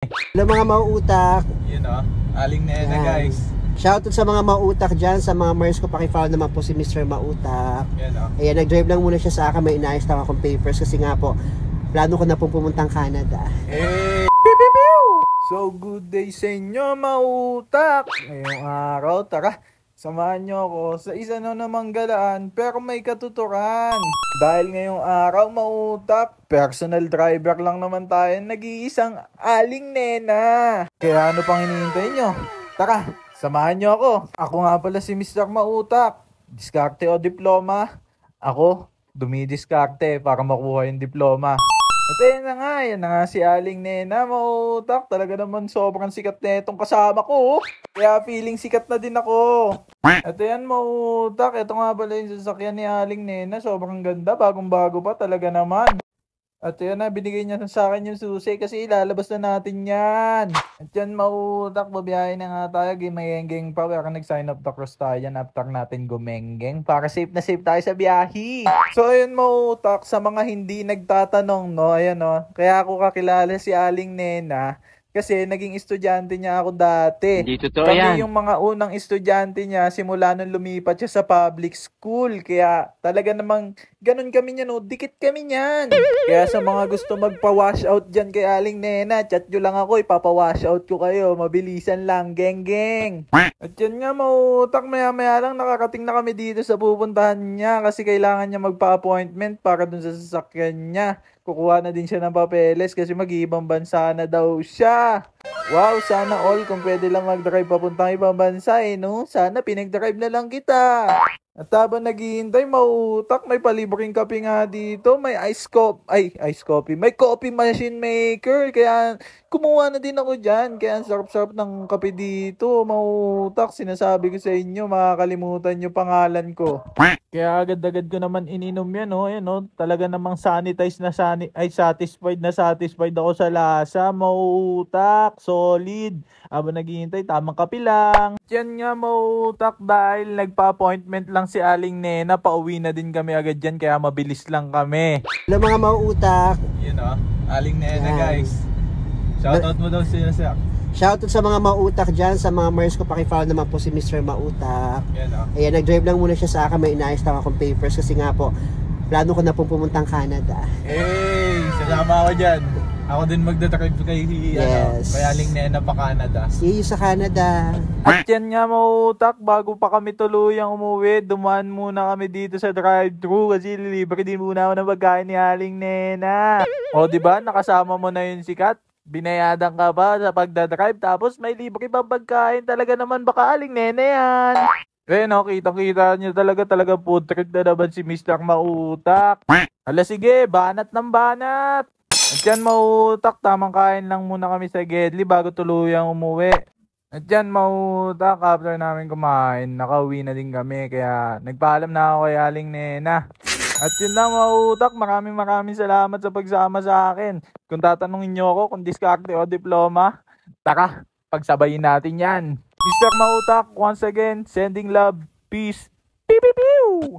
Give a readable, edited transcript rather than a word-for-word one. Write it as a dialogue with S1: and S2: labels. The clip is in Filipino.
S1: Hello mga mauutak.
S2: Yun o, Aling Nena guys.
S1: Shoutout sa mga mauutak dyan, sa mga Mers ko, pakifollow naman po si Mr. Mautak.
S2: Yan o.
S1: Ayan, nag-drive lang muna siya sa akin, may inaayos lang akong papers kasi nga po, plano ko na pong pumuntang Canada.
S2: Hey! So good day sa inyo mauutak. Ngayong araw, tara, samahan nyo ako sa isa na namang galaan pero may katuturan. Dahil ngayong araw mauutak, personal driver lang naman tayo, nag-iisang Aling Nena. Kaya ano pang hinihintay nyo? Tara, samahan nyo ako. Ako nga pala si Mr. Mautak. Diskarte o diploma? Ako, dumidiskarte para makuha yung diploma. At yan na nga si Aling Nena, mautak. Talaga naman sobrang sikat na itong kasama ko. Kaya feeling sikat na din ako. At yan mautak, ito nga pala yung sasakyan ni Aling Nena. Sobrang ganda, bagong bago pa talaga naman. At yan na, binigay niya sa akin yung susi kasi ilalabas na natin yan. At yan mautak, babiyahin na nga tayo, gimayengeng pa. Pero nag-sign up the cross tayo yan after natin gumengeng. Para safe na safe tayo sa biyahe. So ayun mautak, sa mga hindi nagtatanong, no, ayan no, kaya ako kakilala si Aling Nena. Kasi naging estudyante niya ako dati.
S3: Hindi totoo
S2: Kami
S3: yan.
S2: yung mga unang estudyante niya simula nung lumipat siya sa public school. Kaya talaga namang ganun kami niya, no? Dikit kami niyan. Kaya sa mga gusto magpa-wash out dyan kay Aling Nena, chat nyo lang ako, ipapa-wash out ko kayo. Mabilisan lang, geng geng. At yan nga mautak, maya lang nakarating na kami dito sa pupuntahan niya kasi kailangan niya magpa-appointment para dun sa sasakyan niya. Kukuha na din siya ng papeles kasi mag-iibang bansa na daw siya. Wow, sana all kung pwede lang mag-drive papuntang ibang bansa no? Sana pinag-drive na lang kita. At habang naghihintay, mautak, may palibreng kape nga dito. May ice coffee. May coffee machine maker. Kaya kumuha na din ako dyan. Kaya ang sarap-sarap ng kape dito. Mautak, sinasabi ko sa inyo, makakalimutan yung pangalan ko. Kaya agad-agad ko naman ininom yan, no? Ayan, no? Talaga namang satisfied ako sa lasa. Mautak, solid. Habang naghihintay, tamang kape lang. Yan nga mautak dahil nagpa-appointment lang si Aling Nena. Pauwi na din kami agad dyan kaya mabilis lang kami.
S1: Hello mga mauutak.
S2: Yun o, Aling Nena guys. Shoutout mo daw siya sir.
S1: Shoutout sa mga mauutak dyan, sa mga Mers ko, pakifollow naman po si Mr. Mautak.
S2: Yan o.
S1: Ayan, nag-drive lang muna siya sa akin, may inaayos lang akong papers kasi nga po, plano ko na pong pumuntang Canada.
S2: Hey, sasama ako dyan. Ako din magdadrive kay,
S1: Yes.
S2: kay Aling Nena pa Canada.
S1: See you sa Canada.
S2: At yan nga mautak, bago pa kami tuluyang umuwi, dumaan muna kami dito sa drive-thru kasi libre din muna ako ng pagkain ni Aling Nena. O diba, nakasama mo na yung sikat? Binayadan ka ba sa pagdadrive tapos may libre pa pagkain? Talaga naman baka Aling Nena yan. Eh no, kitang-kita nyo talaga food trip na naman si Mr. Mautak. Hala sige, banat ng banat. At yan mautak, tamang kain lang muna kami sa Gedli bago tuluyang umuwi. At yan mautak, after namin kumain, nakauwi na din kami. Kaya nagpaalam na ako kay Aling Nena. At yun lang mautak, maraming salamat sa pagsama sa akin. Kung tatanungin nyo ako kung diskarte o diploma, tara, pagsabayin natin yan. Mr. Mautak, once again, sending love, peace, pew pew pew!